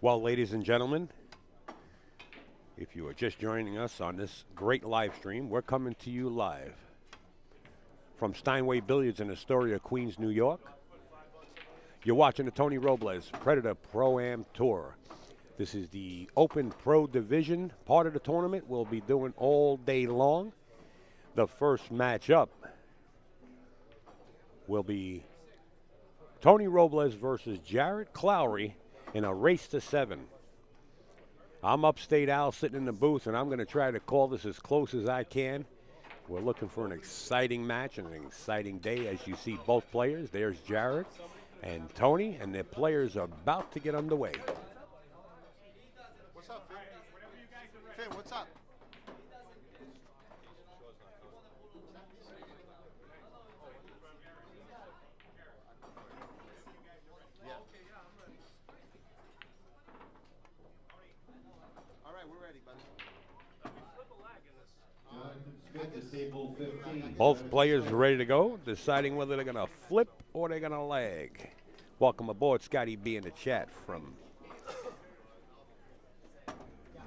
Well, ladies and gentlemen, if you are just joining us on this great live stream, we're coming to you live from Steinway Billiards in Astoria, Queens, New York. You're watching the Tony Robles Predator Pro-Am Tour. This is the Open Pro Division part of the tournament we'll be doing all day long. The first match up will be Tony Robles versus Jarrod Clowery in a race to 7. I'm Upstate Al sitting in the booth, and I'm going to try to call this as close as I can. We're looking for an exciting match and an exciting day. As you see both players, there's Jarrod and Tony, and their players are about to get underway. What's up, Finn? Finn, what's up? Yeah. All right, we're ready, buddy. Both players are ready to go, deciding whether they're going to flip or they're going to lag. Welcome aboard, Scotty B in the chat from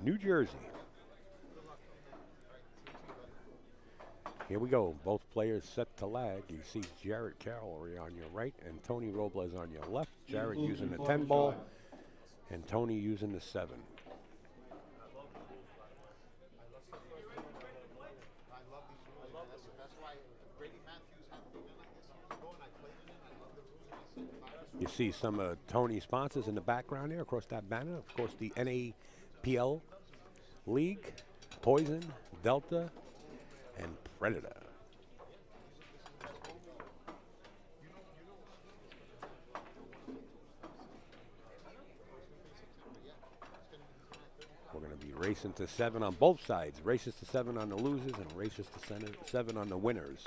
New Jersey. Here we go. Both players set to lag. You see Jarrod Clowery on your right and Tony Robles on your left. Jarrod using the 10 ball and Tony using the 7. You see some of Tony's sponsors in the background there across that banner. Of course, the NAPL League, Poison, Delta, and Predator. We're going to be racing to 7 on both sides. Races to 7 on the losers and races to 7 on the winners.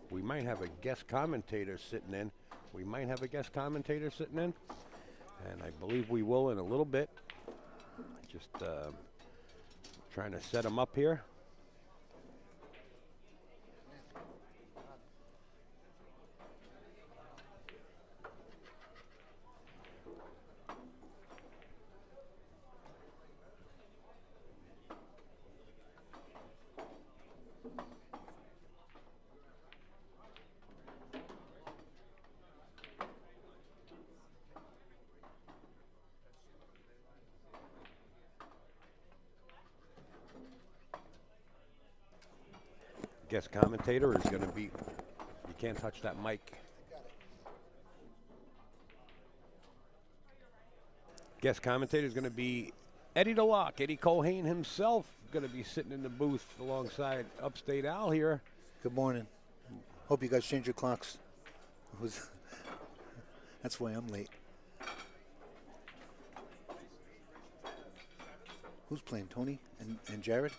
We might have a guest commentator sitting in. And I believe we will in a little bit. Just trying to set him up here. Guest commentator is going to be, you can't touch that mic. Guest commentator is going to be Eddie DeLocke. Eddie Colhane himself going to be sitting in the booth alongside Upstate Al here. Good morning. Hope you guys changed your clocks. That's why I'm late. Who's playing, Tony and Jarrod?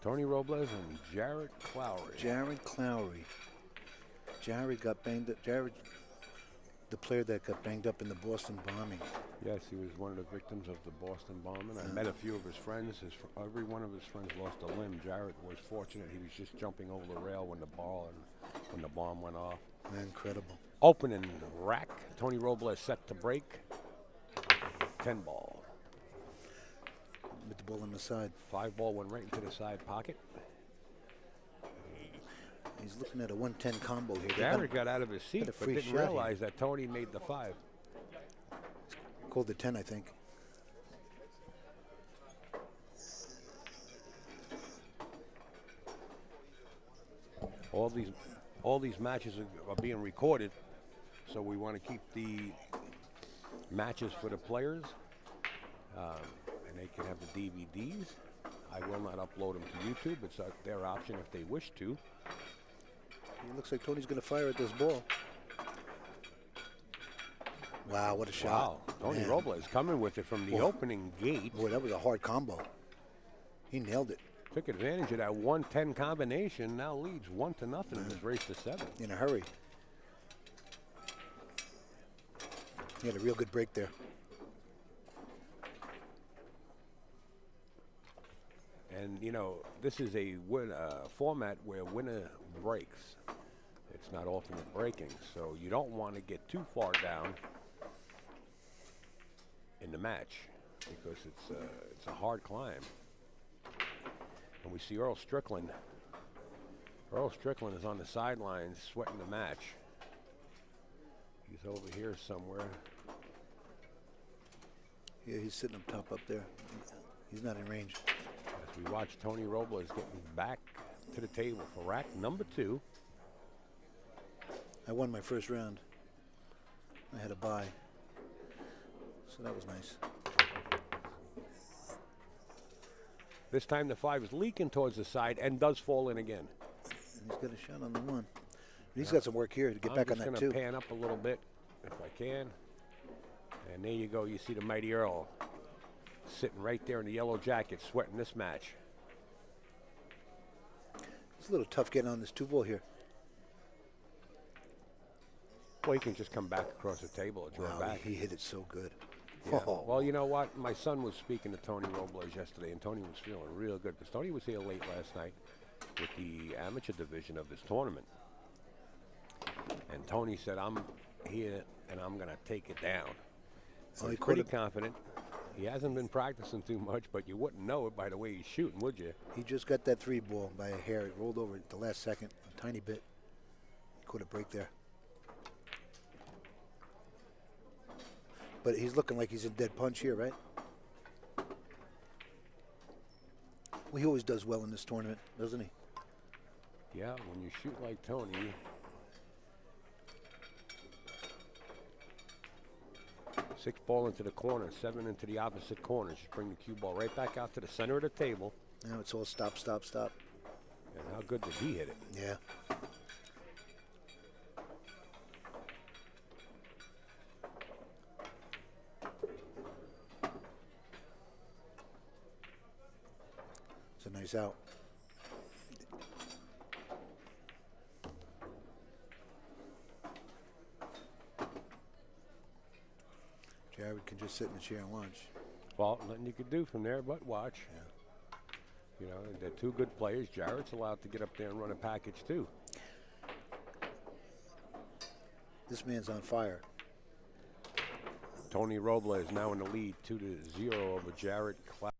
Tony Robles and Jarrod Clowery. Jarrod Clowery. Jarrod got banged up. Jarrod, the player that got banged up in the Boston bombing. Yes, he was one of the victims of the Boston bombing. I met a few of his friends. Every one of his friends lost a limb. Jarrod was fortunate. He was just jumping over the rail when the bomb went off. Incredible. Opening rack. Tony Robles set to break. 10 ball. With the ball on the side. 5 ball went right into the side pocket. He's looking at a 110 combo here. Jarrod got out of his seat, but didn't realize that Tony made the 5. Called the 10, I think. All these matches are being recorded, so we want to keep the matches for the players. And they can have the DVDs. I will not upload them to YouTube. It's their option if they wish to. It looks like Tony's going to fire at this ball. Wow, what a shot. Wow, Tony Robles coming with it from the opening gate. Boy, that was a hard combo. He nailed it. Took advantage of that 110 combination. Now leads 1-0 in this race to 7. In a hurry. He had a real good break there. And And, you know, this is a format where winner breaks. It's not alternate breaking, so you don't want to get too far down in the match because it's a hard climb. And we see Earl Strickland. Earl Strickland is on the sidelines sweating the match. He's over here somewhere. Yeah, he's sitting up top up there. He's not in range. As we watch Tony Robles getting back to the table for rack number 2. I won my first round. I had a bye. So that was nice. This time the 5 is leaking towards the side and does fall in again. And he's got a shot on the 1. He's got some work here to get back on that 2. I'm just going to pan up a little bit if I can. And there you go. You see the mighty Earl sitting right there in the yellow jacket sweating this match. It's a little tough getting on this 2-ball here. Well, you can just come back across the table or draw back. He hit it so good. Yeah. Oh. Well, you know what? My son was speaking to Tony Robles yesterday, and Tony was feeling real good because Tony was here late last night with the amateur division of this tournament. And Tony said, I'm here, and I'm going to take it down. So he's pretty confident. He hasn't been practicing too much, but you wouldn't know it by the way he's shooting, would you? He just got that 3-ball by a hair. It rolled over at the last second, a tiny bit. He caught a break there. But he's looking like he's in dead punch here, right? Well, he always does well in this tournament, doesn't he? Yeah, when you shoot like Tony. 6 ball into the corner, 7 into the opposite corner. Just bring the cue ball right back out to the center of the table. Now it's all stop, stop, stop. And how good did he hit it? Yeah. It's a nice out. Jarrod can just sit in the chair and watch. Well, nothing you could do from there but watch. Yeah. You know, they're 2 good players. Jarrod's allowed to get up there and run a package too. This man's on fire. Tony Robles now in the lead, 2-0 over Jarrod Clowery.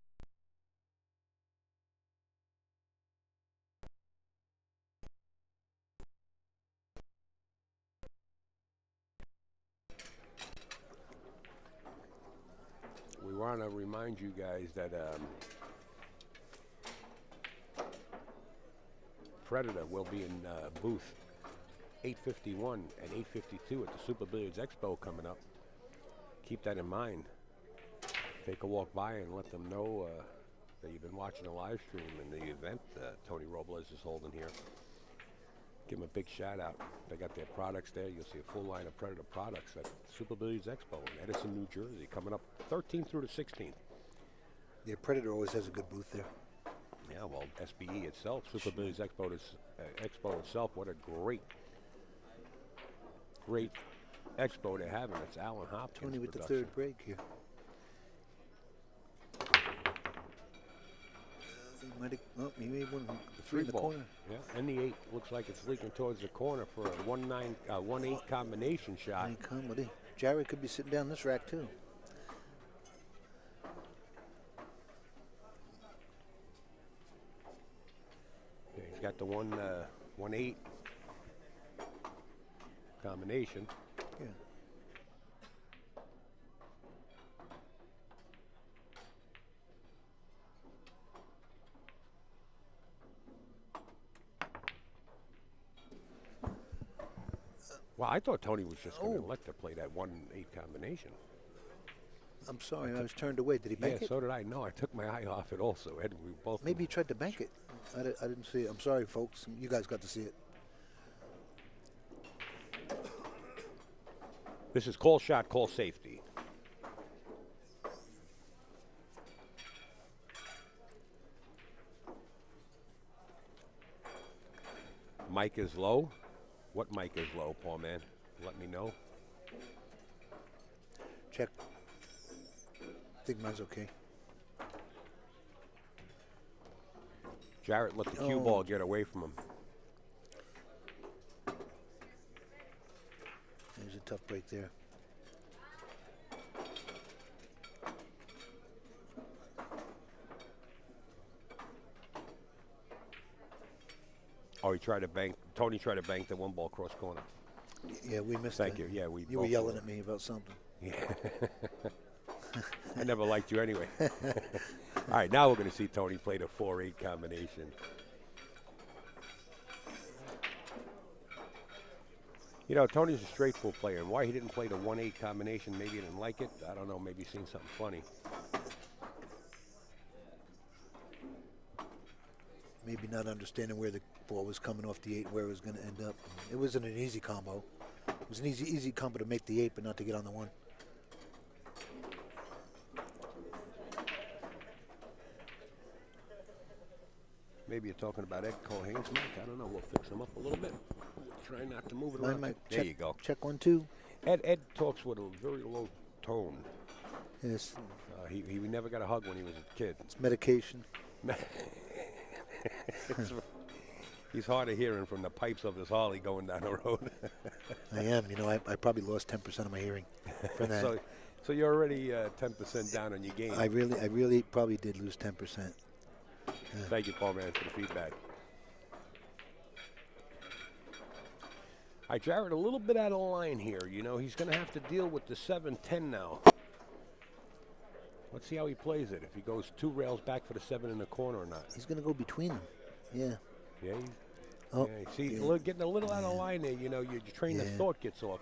We want to remind you guys that Predator will be in booth 851 and 852 at the Super Billiards Expo coming up. Keep that in mind. Take a walk by and let them know that you've been watching a live stream in the event Tony Robles is holding here. Give them a big shout out. They got their products there. You'll see a full line of Predator products at Super Billiards Expo in Edison, New Jersey, coming up 13th through the 16th. Yeah, Predator always has a good booth there. Yeah, well, SBE itself, Super Billiards Expo itself, what a great expo they're having. It's Alan Hopkins Tony with production. the 3rd break here. He made one, the 3 in the ball. corner. Yeah, and the 8 looks like it's leaking towards the corner for a 1-8 combination shot. Jarrod could be sitting down this rack too. Yeah, he's got the 1-8 combination. Yeah. Well, I thought Tony was just going to let her play that 1-8 combination. I'm sorry, I was turned away. Did he bank it? Yeah, so did I. No, I took my eye off it also. Ed, we both. Maybe he tried to bank it. I didn't see it. I'm sorry, folks. You guys got to see it. This is call shot, call safety. Mic is low. What mic is low, Paul man? Let me know. Check. I think mine's okay. Jarrod let the cue ball get away from him. There's a tough break there. Oh, he tried to bank. Tony tried to bank the one ball cross corner. Yeah, we missed Thank that. you. Yeah, You were yelling at me about something. Yeah. I never liked you anyway. All right, now we're going to see Tony play the 4-8 combination. You know, Tony's a straight pool player, and why he didn't play the 1-8 combination, maybe he didn't like it. I don't know, maybe he's seen something funny. Maybe not understanding where the ball was coming off the 8 and where it was going to end up. It wasn't an easy combo. It was an easy combo to make the 8, but not to get on the 1. Maybe you're talking about Ed Cohane's mic. I don't know. We'll fix him up a little bit. Try not to move it around. There check, you go. Check 1, 2. Ed talks with a very low tone. Yes. He never got a hug when he was a kid. It's medication. He's hard of hearing from the pipes of his Harley going down the road. I am. You know, I probably lost 10% of my hearing from that. So you're already 10% down on your game. I really probably did lose 10%. Thank you, Paul, man, for the feedback. All right, Jarrod, a little bit out of line here. You know, he's going to have to deal with the 7-10 now. Let's see how he plays it. If he goes 2 rails back for the 7 in the corner or not. He's going to go between them. Yeah. Yeah. Oh. Yeah, see, getting a little out of line there. You know, your train of thought gets off.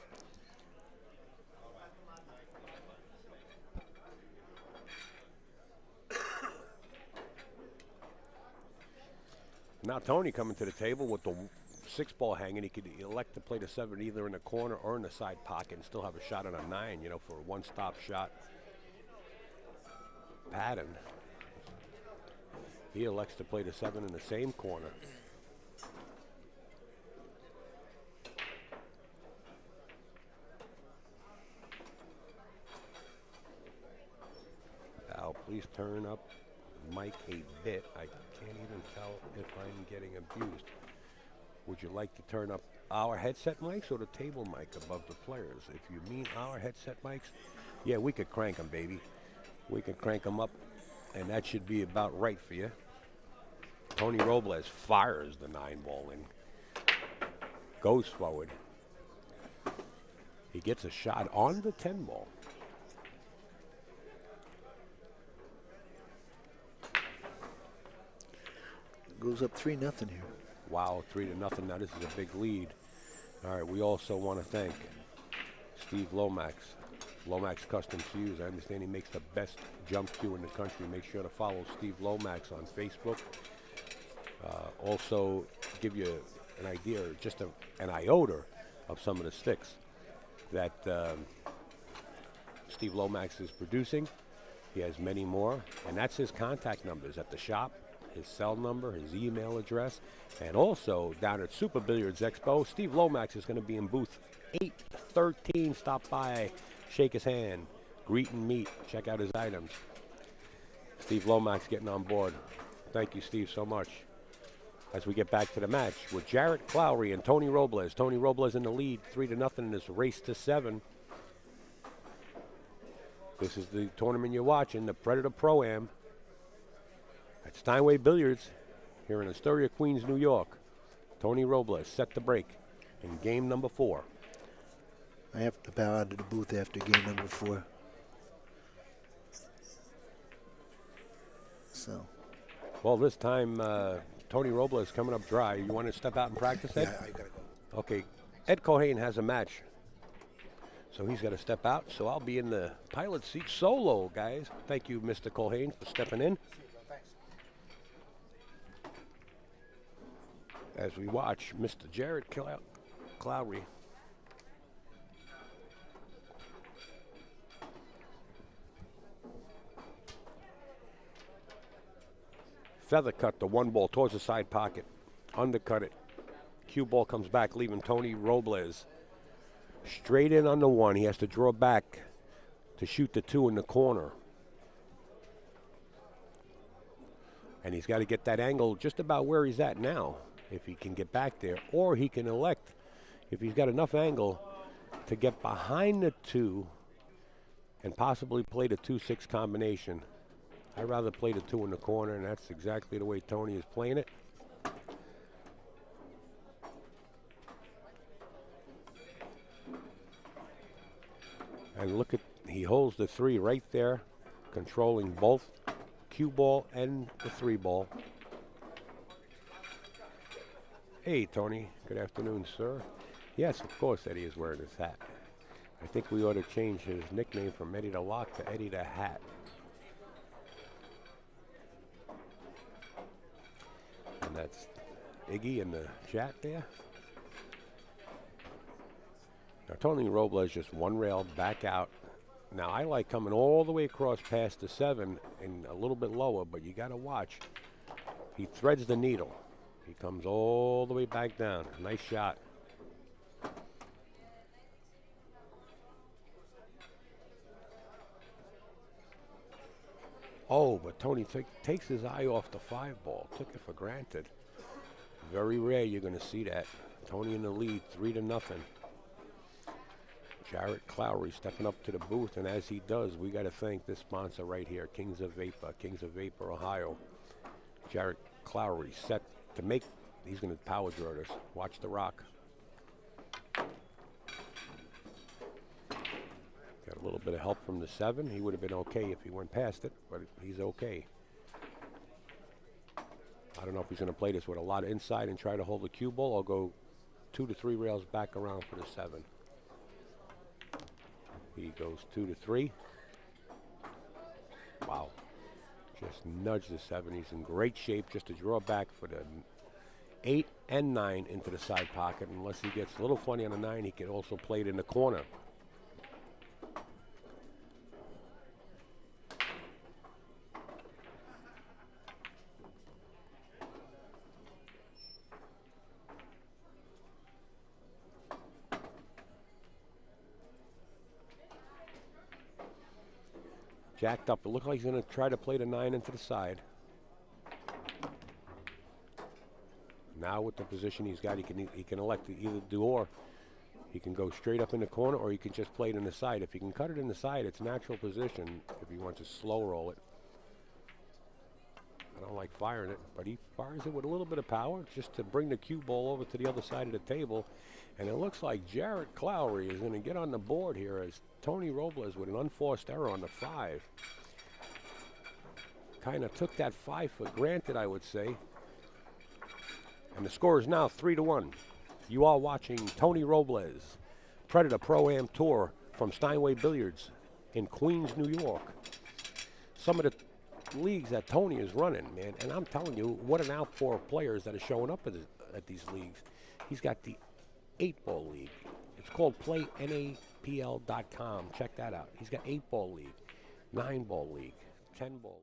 Now Tony coming to the table with the 6-ball hanging. He could elect to play the 7 either in the corner or in the side pocket and still have a shot on a 9, you know, for a one-stop shot pattern. He elects to play the 7 in the same corner. Al, please turn up mic a bit. I can't even tell if I'm getting abused. Would you like to turn up our headset mics or the table mic above the players? If you mean our headset mics, yeah, we could crank them, baby. We can crank them up, and that should be about right for you. Tony Robles fires the 9-ball in. Goes forward. He gets a shot on the 10-ball. Goes up 3-0 here. Wow, 3-0. Now this is a big lead. All right, we also want to thank Steve Lomax. Lomax Custom Cues. I understand he makes the best jump cue in the country. Make sure to follow Steve Lomax on Facebook. Also, give you an idea, just an iota of some of the sticks that Steve Lomax is producing. He has many more, and that's his contact numbers at the shop, his cell number, his email address, and also down at Super Billiards Expo, Steve Lomax is going to be in booth 813. Stop by, shake his hand, greet and meet, check out his items. Steve Lomax getting on board. Thank you, Steve, so much. As we get back to the match with Jarrod Clowery and Tony Robles. Tony Robles in the lead, 3-0 in this race to 7. This is the tournament you're watching, the Predator Pro-Am at Steinway Billiards here in Astoria, Queens, New York. Tony Robles set to break in game number 4. I have to bow out of the booth after game number 4. So. Well, this time, Tony Robles coming up dry. You want to step out and practice, Ed? Yeah, I gotta go. Okay. Ed Cohane has a match, so he's got to step out. So I'll be in the pilot seat solo, guys. Thank you, Mr. Cohane, for stepping in. As we watch Mr. Jarrod Clowery. Feather cut the 1-ball towards the side pocket. Undercut it. Cue ball comes back, leaving Tony Robles straight in on the 1. He has to draw back to shoot the 2 in the corner. And he's got to get that angle just about where he's at now, if he can get back there. Or he can elect, if he's got enough angle, to get behind the 2 and possibly play the 2-6 combination. I'd rather play the 2 in the corner, and that's exactly the way Tony is playing it. And look at, he holds the 3 right there, controlling both cue ball and the 3 ball. Hey, Tony. Good afternoon, sir. Yes, of course Eddie is wearing his hat. I think we ought to change his nickname from Eddie the Lock to Eddie the Hat. And that's Iggy in the chat there. Now, Tony Robles just 1 rail back out. Now, I like coming all the way across past the 7 and a little bit lower, but you got to watch. He threads the needle. He comes all the way back down. Nice shot. Oh, but Tony takes his eye off the 5 ball. Took it for granted. Very rare you're going to see that. Tony in the lead, 3-0. Jarrod Clowery stepping up to the booth, and as he does, we got to thank this sponsor right here, Kings of Vapor, Ohio. Jarrod Clowery set to make, he's going to power draw this. Watch the rock. Got a little bit of help from the 7. He would have been okay if he went past it, but he's okay. I don't know if he's going to play this with a lot of inside and try to hold the cue ball or go 2 to 3 rails back around for the 7. He goes 2 to 3. Wow. Just nudge the 7. He's in great shape just to draw back for the 8 and 9 into the side pocket. Unless he gets a little funny on the 9, he can also play it in the corner. Jacked up. It looked like he's going to try to play the 9 into the side. Now with the position he's got, he can elect to either do or. He can go straight up in the corner, or he can just play it in the side. If he can cut it in the side, it's natural position. If he wants to slow roll it, I don't like firing it, but he fires it with a little bit of power just to bring the cue ball over to the other side of the table. And it looks like Jarrod Clowery is going to get on the board here as Tony Robles with an unforced error on the 5. Kind of took that 5 for granted, I would say. And the score is now 3-1. You are watching Tony Robles, Predator Pro-Am Tour from Steinway Billiards in Queens, New York. Some of the leagues that Tony is running, man, and I'm telling you, what an outpour of players that are showing up at these leagues. He's got the 8-ball league. It's called PlayNAPL.com. Check that out. He's got 8-ball league, 9-ball league, 10-ball.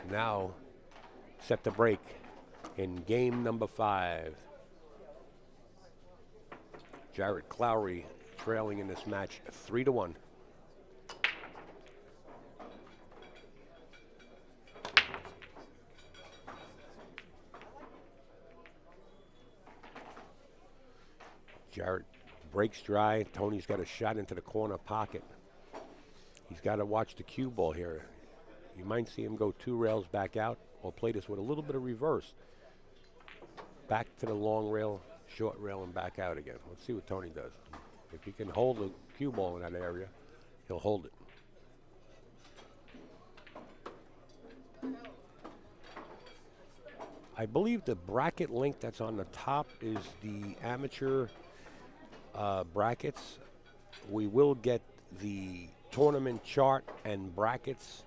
Now set to break in game number 5. Jarrod Clowery trailing in this match 3-1. Jarrod breaks dry. Tony's got a shot into the corner pocket. He's got to watch the cue ball here. You might see him go 2 rails back out or play this with a little bit of reverse. Back to the long rail, short rail, and back out again. Let's see what Tony does. If he can hold the cue ball in that area, he'll hold it. I believe the bracket link that's on the top is the amateur brackets. We will get the tournament chart and brackets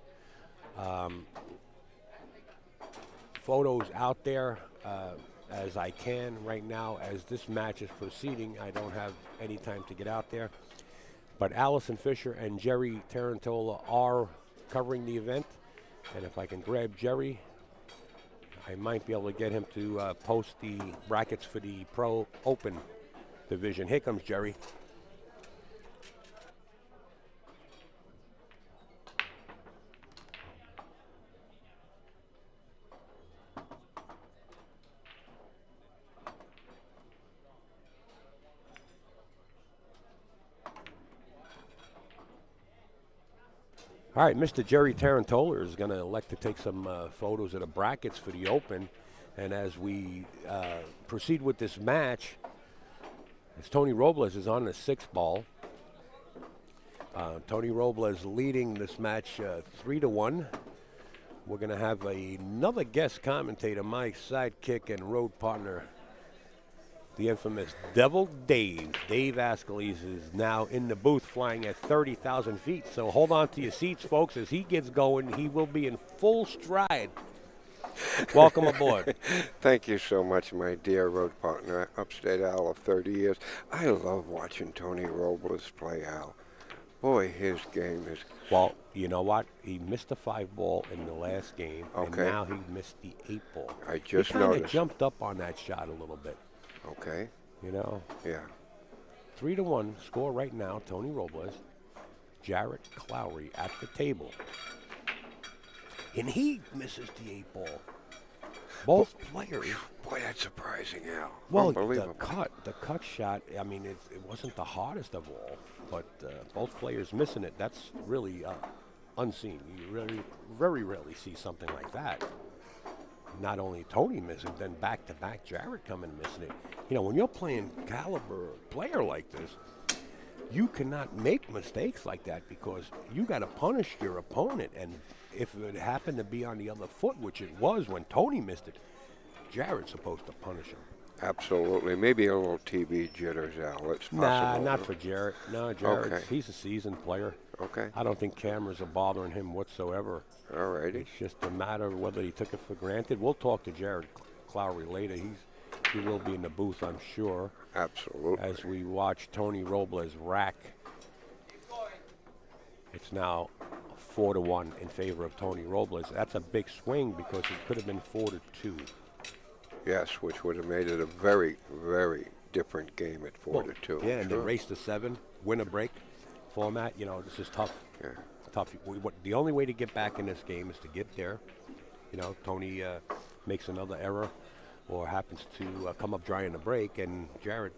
photos out there as I can right now. As this match is proceeding, I don't have any time to get out there, But Allison Fisher and Jerry Tarantola are covering the event. And if I can grab Jerry, I might be able to get him to post the brackets for the Pro Open division. Here comes Jerry. All right, Mr. Jerry Tarantola is going to elect to take some photos of the brackets for the Open. And as we proceed with this match, as Tony Robles is on the 6th ball. Tony Robles leading this match 3-1. We're going to have another guest commentator, my sidekick and road partner, the infamous Devil Dave. Dave Askeles is now in the booth flying at 30,000 feet. So hold on to your seats, folks. As he gets going, he will be in full stride. Welcome aboard. Thank you so much, my dear road partner, Upstate Al of 30 years. I love watching Tony Robles play, Al. Boy, his game is... Well, you know what? He missed a 5-ball in the last game, and Okay. now he missed the 8-ball. I just he kind of noticed. jumped up on that shot a little bit, Okay, you know. yeah. 3-1 score right now, Tony Robles. Jarrod Clowery at the table. And he misses the 8-ball. Both players. Boy, that's surprising, Al. Well, Unbelievable. the cut shot, I mean, it wasn't the hardest of all, but both players missing it, that's really unseen. You really, very rarely see something like that. Not only Tony missing, then back-to-back Jarrod coming and missing it. You know, when you're playing caliber player like this, you cannot make mistakes like that because you got to punish your opponent. And if it happened to be on the other foot, which it was when Tony missed it, Jarrod's supposed to punish him. Absolutely. Maybe a little TV jitters, Al. It's possible. Nah, not for Jarrod. No, Jarrod, Okay. he's a seasoned player. Okay, I don't think cameras are bothering him whatsoever. all righty. It's just a matter of whether he took it for granted. We'll talk to Jarrod Clowery later. He will be in the booth, I'm sure, Absolutely. as we watch Tony Robles rack. It's now 4-1 in favor of Tony Robles. That's a big swing because it could have been 4-2. Yes, which would have made it a very, very different game at 4-2. Yeah, and the Sure. race to 7, win a break format. You know, this is tough. Yeah. Tough. The only way to get back in this game is to get there. You know, Tony makes another error or happens to come up dry in the break, and Jarrod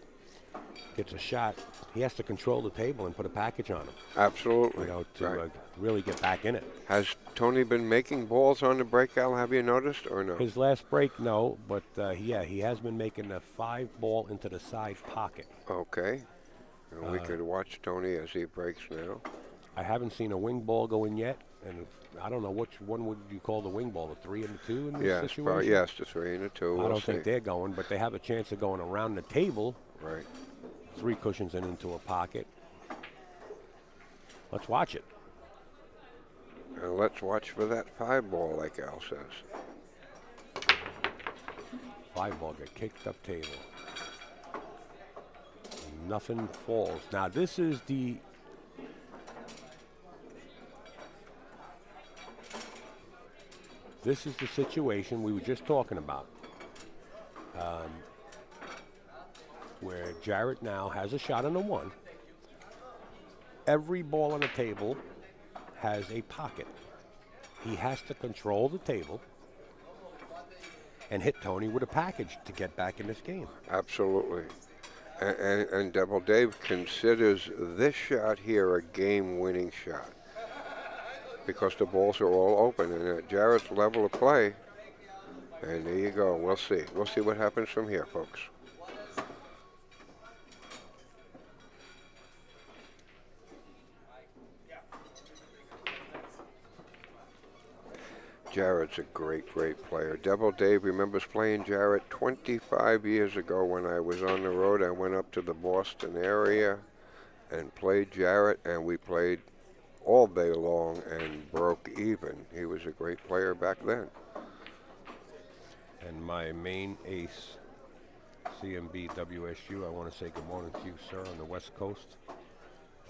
gets a shot. He has to control the table and put a package on him, Absolutely. you know, to Right. really get back in it. Has Tony been making balls on the break, Al? Have you noticed or no? His last break, no, but yeah, he has been making a 5-ball into the side pocket. Okay. And we could watch Tony as he breaks now. I haven't seen a wing ball go in yet, and I don't know which one would you call the wing ball, the 3 and the 2 in this Yes, situation? probably, yes, the 3 and the 2. I We'll don't see. think they're going, but they have a chance of going around the table. Right. 3 cushions and into a pocket. Let's watch it. And let's watch for that 5-ball, like Al says. 5-ball get kicked up table. Nothing falls. Now this is the situation we were just talking about, where Jarrod now has a shot on the 1. Every ball on the table has a pocket. He has to control the table and hit Tony with a package to get back in this game. Absolutely. And Devil Dave considers this shot here a game-winning shot because the balls are all open and at Jarrod's level of play. And there you go. We'll see. We'll see what happens from here, folks. Jarrod's a great, great player. Devil Dave remembers playing Jarrod 25 years ago when I was on the road. I went up to the Boston area and played Jarrod, and we played all day long and broke even. He was a great player back then. And my main ace, CMB WSU, I want to say good morning to you, sir, on the West Coast.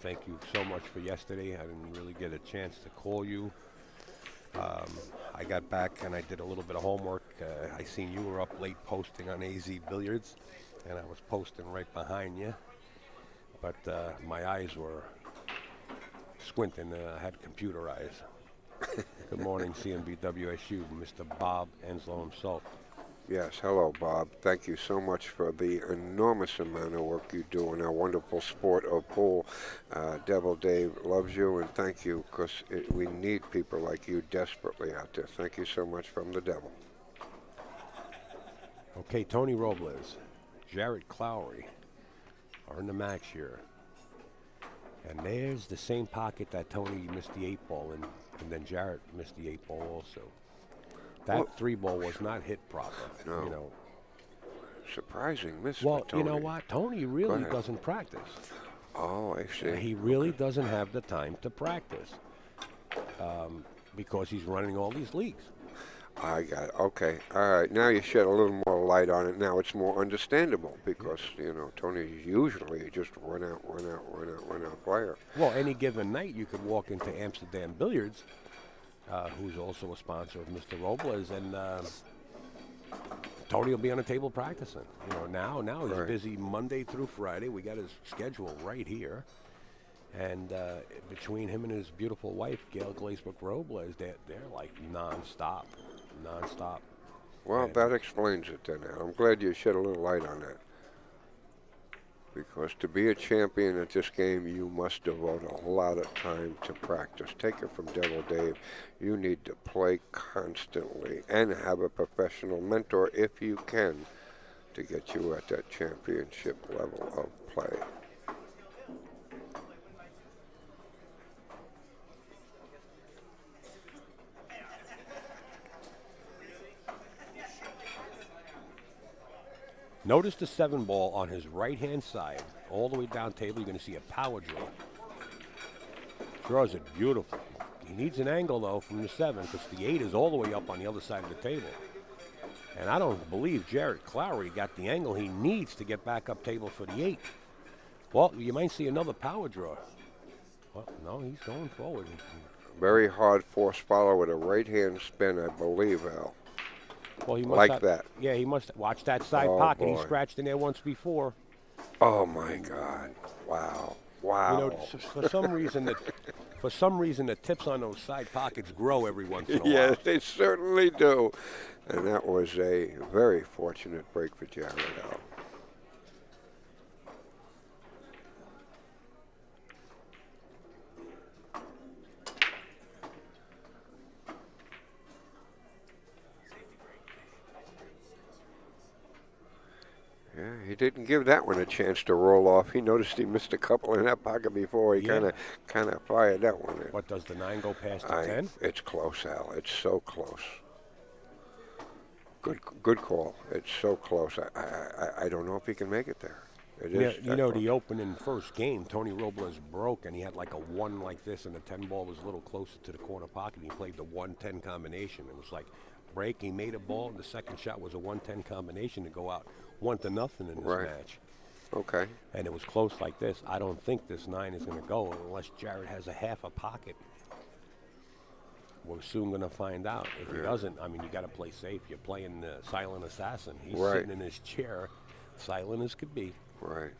thank you so much for yesterday. I didn't really get a chance to call you. I got back and I did a little bit of homework. I seen you were up late posting on AZ Billiards, and I was posting right behind you. But my eyes were squinting. I had computer eyes. Good morning, CNBWSU, Mr. Bob Enslow himself. Yes, hello, Bob. Thank you so much for the enormous amount of work you do in our wonderful sport of pool. Devil Dave loves you, and thank you, because we need people like you desperately out there. Thank you so much from the Devil. Okay, Tony Robles, Jarrod Clowery are in the match here. And there's the same pocket that Tony missed the 8-ball in, and then Jarrod missed the 8-ball also. That 3-ball was not hit proper. No. You know. Surprising miss. Well, Tony. you know what? Tony really doesn't practice. Oh, I see. He really doesn't have the time to practice because he's running all these leagues. I got it. Okay. All right. Now you shed a little more light on it. Now it's more understandable because, you know, Tony's usually just run out player. Well, any given night you could walk into Amsterdam Billiards, who's also a sponsor of Mr. Robles, and Tony will be on the table practicing. You know, now he's busy Monday through Friday. We got his schedule right here. And between him and his beautiful wife, Gail Glazebrook Robles, they're like nonstop. Well, that explains it then. I'm glad you shed a little light on that. Because to be a champion at this game, you must devote a lot of time to practice. Take it from Devil Dave. You need to play constantly and have a professional mentor, if you can, to get you at that championship level of play. Notice the 7-ball on his right-hand side, all the way down table. You're going to see a power draw. Draws it beautiful. He needs an angle, though, from the 7, because the 8 is all the way up on the other side of the table. And I don't believe Jarrod Clowery got the angle he needs to get back up table for the 8. Well, you might see another power draw. Well, no, he's going forward. Very hard force follow with a right-hand spin, I believe, Al. Well, he must like have, that. Yeah, he must watch that side pocket. He scratched in there once before. Oh my God! Wow! You know, for some reason the tips on those side pockets grow every once in a while. Yes, they certainly do. And that was a very fortunate break for Jarrod. Yeah, he didn't give that one a chance to roll off. He noticed he missed a couple in that pocket before. He kind of fired that one in. What, does the 9 go past the 10? It's close, Al. It's so close. Good call. It's so close. I don't know if he can make it there. It is. You know, the opening first game, Tony Robles broke, and he had like a 1 like this, and the 10-ball was a little closer to the corner pocket. He played the 1-10 combination. It was like break. He made a ball, and the second shot was a 1-10 combination to go out 1-0 in this match. Okay. And it was close like this. I don't think this 9 is going to go unless Jarrod has a half a pocket. We're soon going to find out. If he doesn't, I mean, you got to play safe. You're playing the silent assassin. He's sitting in his chair, silent as could be. Right.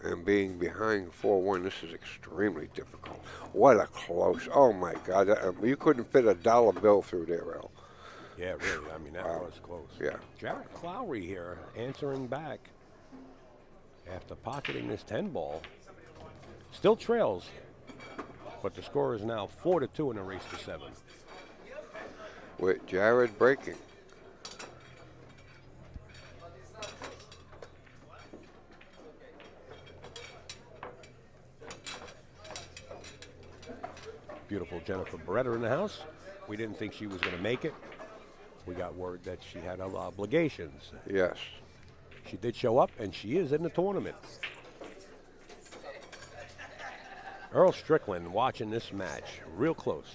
And being behind 4-1, this is extremely difficult. What a close. Oh, my God. You couldn't fit a dollar bill through there, Al. Yeah, really. I mean, that was close. Yeah. Jarrod Clowery here answering back after pocketing this 10-ball. Still trails, but the score is now 4-2 in a race to 7. With Jarrod breaking. Beautiful Jennifer Beretta in the house. We didn't think she was going to make it. We got word that she had other obligations. Yes. She did show up, and she is in the tournament. Earl Strickland watching this match real close.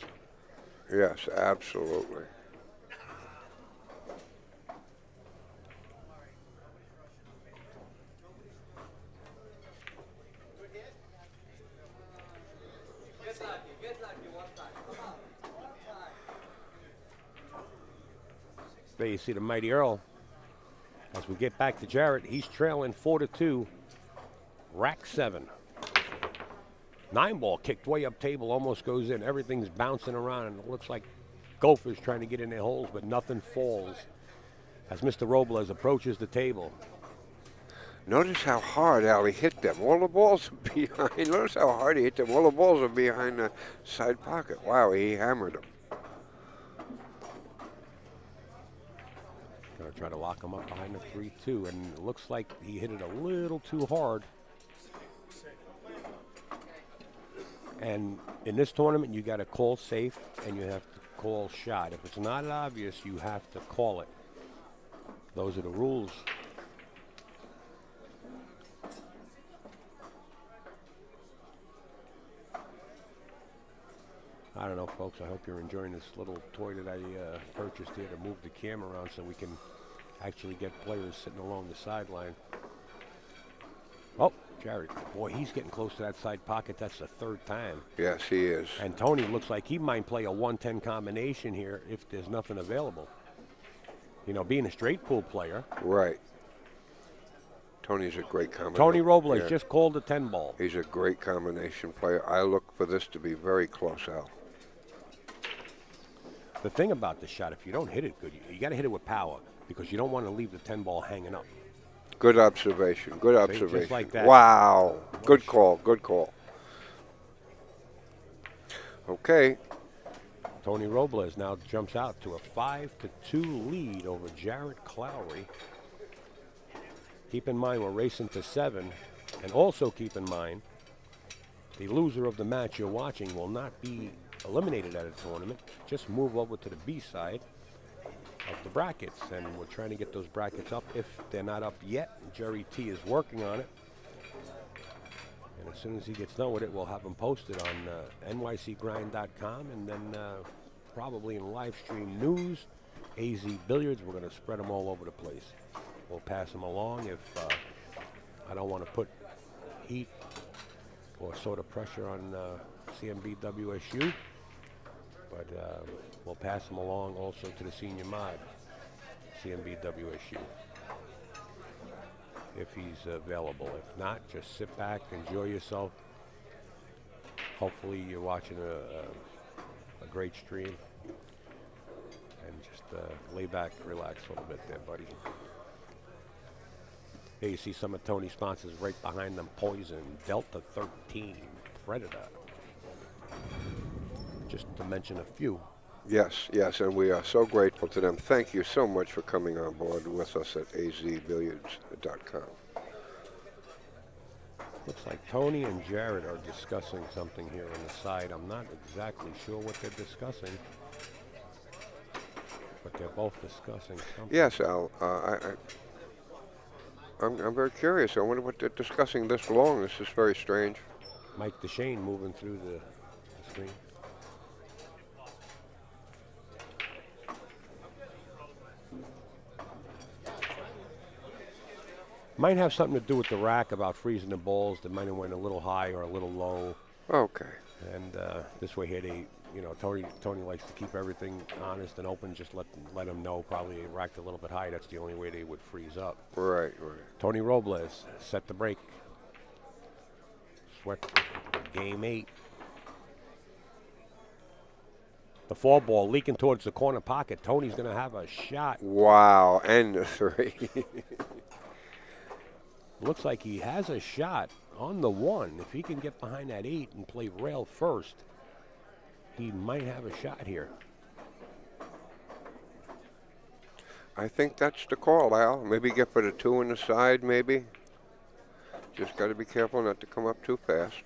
Yes, absolutely. There you see the mighty Earl. As we get back to Jarrod, he's trailing 4-2. Rack 7. 9-ball kicked way up table, almost goes in. Everything's bouncing around, and it looks like gophers trying to get in their holes, but nothing falls as Mr. Robles approaches the table. Notice how hard Ali hit them. All the balls are behind. Notice how hard he hit them. All the balls are behind the side pocket. Wow, he hammered them. Gonna try to lock him up behind the 3-2, and it looks like he hit it a little too hard. And in this tournament, you got to call safe and you have to call shot. If it's not obvious, you have to call it. Those are the rules. I don't know, folks. I hope you're enjoying this little toy that I purchased here to move the camera around so we can actually get players sitting along the sideline. Oh, Jarrod, boy, he's getting close to that side pocket. That's the third time. Yes, he is. And Tony looks like he might play a 1-10 combination here if there's nothing available. You know, being a straight pool player. Right. Tony's a great combination. Tony Robles just called a 10-ball. He's a great combination player. I look for this to be very close, Al. The thing about the shot, if you don't hit it good, you got to hit it with power because you don't want to leave the 10-ball hanging up. Good observation. Good observation. Just like that. Wow. Good call. Good call. Okay. Tony Robles now jumps out to a 5-2 lead over Jarrod Clowery. Keep in mind we're racing to 7, and also keep in mind the loser of the match you're watching will not be eliminated at a tournament. Just move over to the B side of the brackets, and we're trying to get those brackets up if they're not up yet. Jerry T is working on it, and as soon as he gets done with it, we'll have them posted on nycgrind.com, and then probably in live stream news, AZ Billiards. We're going to spread them all over the place. We'll pass them along if I don't want to put heat or sort of pressure on CMB WSU, but we'll pass them along also to the senior mod, CMB WSU, if he's available. If not, just sit back, enjoy yourself. Hopefully you're watching a great stream, and just lay back, relax a little bit there, buddy. Here you see some of Tony's sponsors right behind them. Poison, Delta 13, Predator. Just to mention a few. Yes, yes, and we are so grateful to them. Thank you so much for coming on board with us at AZBilliards.com. Looks like Tony and Jarrod are discussing something here on the side. I'm not exactly sure what they're discussing, but they're both discussing something. Yes, Al. I'm very curious. I wonder what they're discussing this long. This is very strange. Mike DeShane moving through the screen. Might have something to do with the rack about freezing the balls. They might have went a little high or a little low. Okay. And this way here, Tony likes to keep everything honest and open. Just let him know. Probably racked a little bit high. That's the only way they would freeze up. Right, right. Tony Robles set the break. Sweat game 8. The 4-ball leaking towards the corner pocket. Tony's going to have a shot. Wow, and the 3. Looks like he has a shot on the 1. If he can get behind that 8 and play rail first, he might have a shot here. I think that's the call, Al. Maybe get for the 2 on the side, maybe. Just got to be careful not to come up too fast.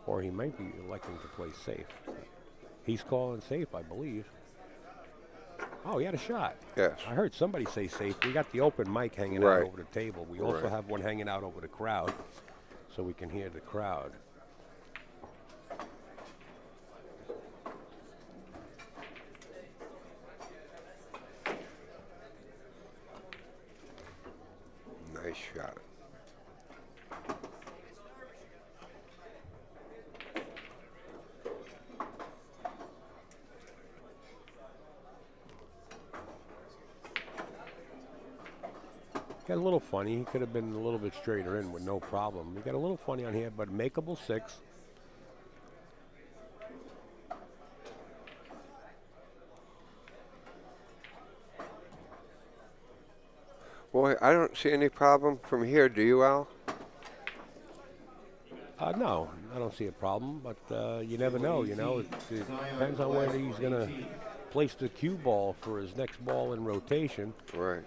Or he might be electing to play safe. He's calling safe, I believe. Oh, he had a shot. Yes. I heard somebody say safe. We got the open mic hanging out over the table. We also have one hanging out over the crowd, so we can hear the crowd. Nice shot. Got a little funny. He could have been a little bit straighter in with no problem. He got a little funny on here, but makeable 6. Boy, I don't see any problem from here. Do you, Al? No, I don't see a problem, but you never know, you know. It depends on whether he's going to place the cue ball for his next ball in rotation. Right.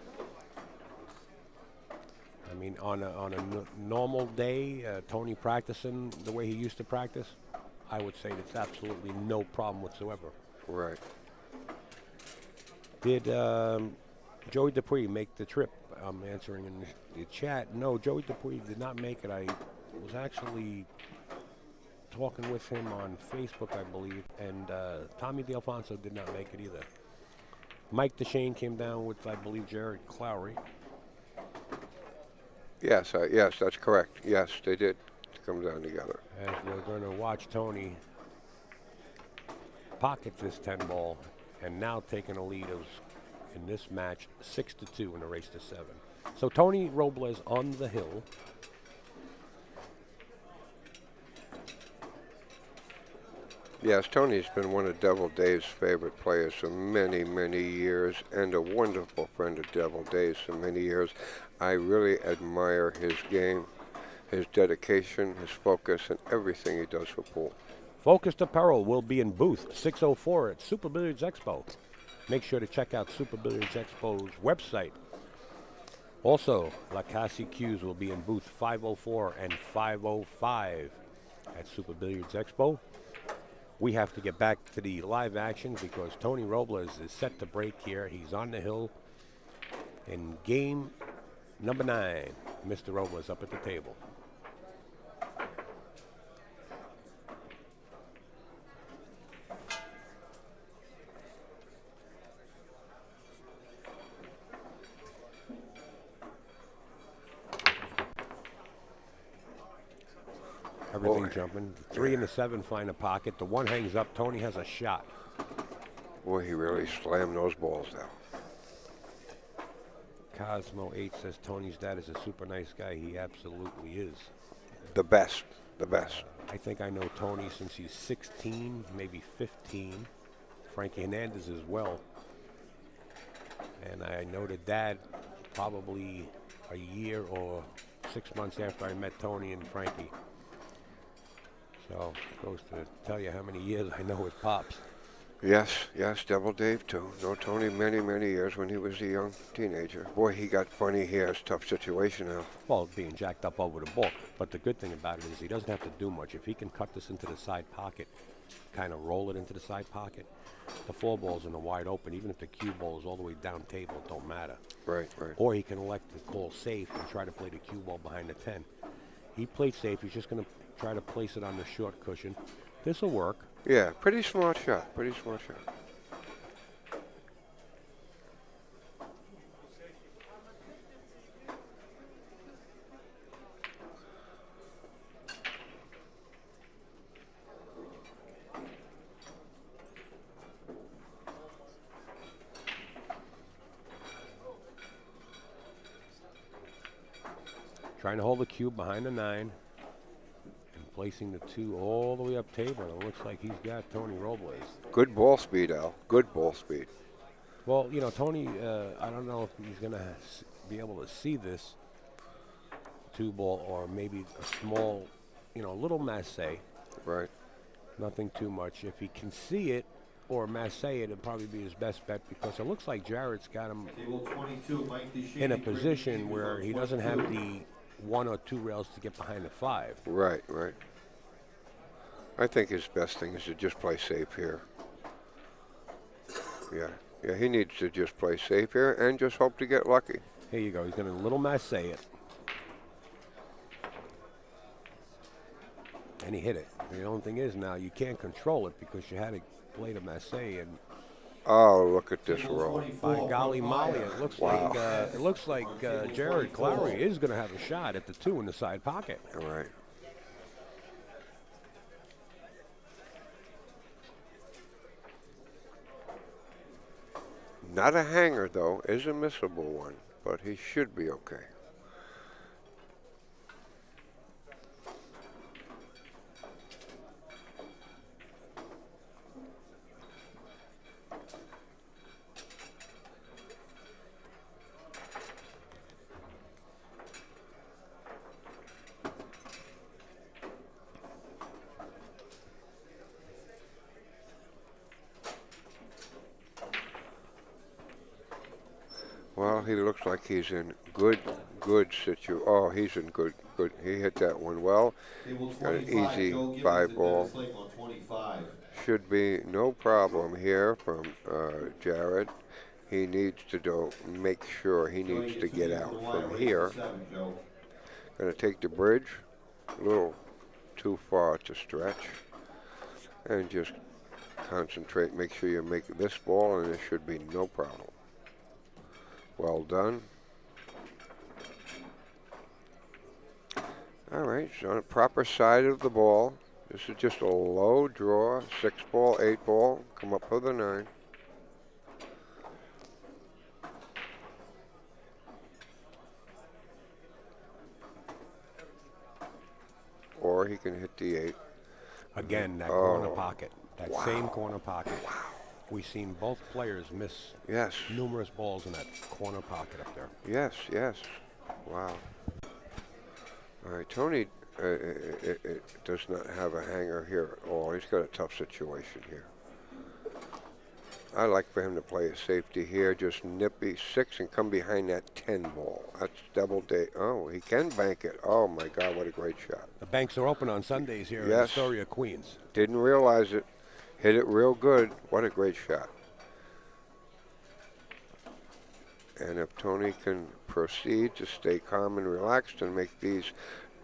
I mean, on a normal day, Tony practicing the way he used to practice, I would say it's absolutely no problem whatsoever. Right. Did Joey Dupree make the trip? I'm answering in the chat. No, Joey Dupree did not make it. I was actually talking with him on Facebook, I believe, and Tommy DeAlfonso did not make it either. Mike DeShane came down with, I believe, Jarrod Clowery. Yes, yes, that's correct. Yes, they did come down together. As we're going to watch Tony pocket this 10 ball and now taking a lead of, in this match, 6-2 in a race to 7. So Tony Robles on the hill. Yes, Tony's been one of Devil Dave's favorite players for many, many years and a wonderful friend of Devil Dave's for many years. I really admire his game, his dedication, his focus, and everything he does for pool. Focused Apparel will be in booth 604 at Super Billiards Expo. Make sure to check out Super Billiards Expo's website. Also, La Casa Cues will be in booth 504 and 505 at Super Billiards Expo. We have to get back to the live action because Tony Robles is set to break here. He's on the hill in game number 9. Mr. Robles up at the table. Everything jumping. 3 and the 7 find a pocket. The 1 hangs up. Tony has a shot. Boy, he really slammed those balls down. Cosmo 8 says Tony's dad is a super nice guy. He absolutely is. The best. The best. I think I know Tony since he's 16, maybe 15. Frankie Hernandez as well. And I know the dad probably a year or 6 months after I met Tony and Frankie. So it goes to tell you how many years I know with Pops. Yes, yes, Devil Dave too. Know Tony many, many years when he was a young teenager. Boy, he got funny here. It's a tough situation now. Well, being jacked up over the ball. But the good thing about it is he doesn't have to do much. If he can cut this into the side pocket, kind of roll it into the side pocket, the 4 ball's in the wide open. Even if the cue ball is all the way down table, it don't matter. Right, right. Or he can elect to call safe and try to play the cue ball behind the 10. He played safe. He's just going to try to place it on the short cushion. This will work. Yeah, pretty smart shot. Pretty smart shot. Trying to hold the cube behind the 9. Placing the 2 all the way up table. It looks like he's got Tony Robles. Good ball speed, Al. Good ball speed. Well, you know, Tony, I don't know if he's going to be able to see this 2 ball or maybe a small, you know, little masse. Right. Nothing too much. If he can see it or masse it, it'll probably be his best bet because it looks like Jarrod's got him in a position where he doesn't have the 1 or 2 rails to get behind the 5. Right, right. I think his best thing is to just play safe here. Yeah, yeah, he needs to just play safe here and just hope to get lucky. Here you go. He's going to little masse it. And he hit it. The only thing is now you can't control it because you had to play the masse and oh, look at this roll. By golly molly, it looks wow. like Jarrod Clowery is going to have a shot at the 2 in the side pocket. All right. Not a hanger, though. Is a missable one. but he should be okay. Well, he looks like he's in good situ. Oh, he's in good. He hit that one well. Got an easy 5-ball. Should be no problem here from Jarrod. He needs to make sure he needs to get out from here. Going to take the bridge. A little too far to stretch. And just concentrate. Make sure you make this ball, and it should be no problem. Well done. All right, so on the proper side of the ball. This is just a low draw, 6-ball, 8-ball. Come up with a 9. Or he can hit the 8. Again, that corner pocket, that same corner pocket. Wow. We've seen both players miss numerous balls in that corner pocket up there. Yes, yes. Wow. All right, Tony does not have a hanger here at all. He's got a tough situation here. I like for him to play a safety here, just nippy 6 and come behind that 10 ball. That's double day. Oh, he can bank it. Oh, my God, what a great shot. The banks are open on Sundays here in Astoria, Queens. Didn't realize it. Hit it real good. What a great shot. And if Tony can proceed to stay calm and relaxed and make these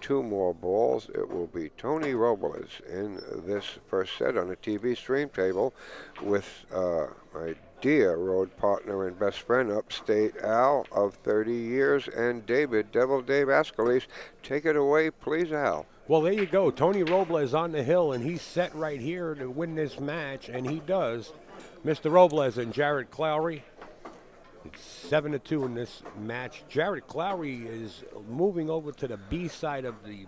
2 more balls, it will be Tony Robles in this first set on the TV stream table with my dear road partner and best friend, Upstate Al of 30 years, and Devil Dave Ascalise. Take it away, please, Al. Well, there you go. Tony Robles on the hill, and he's set right here to win this match, and he does. Mr. Robles and Jarrod Clowery. It's 7-2 in this match. Jarrod Clowery is moving over to the B side of the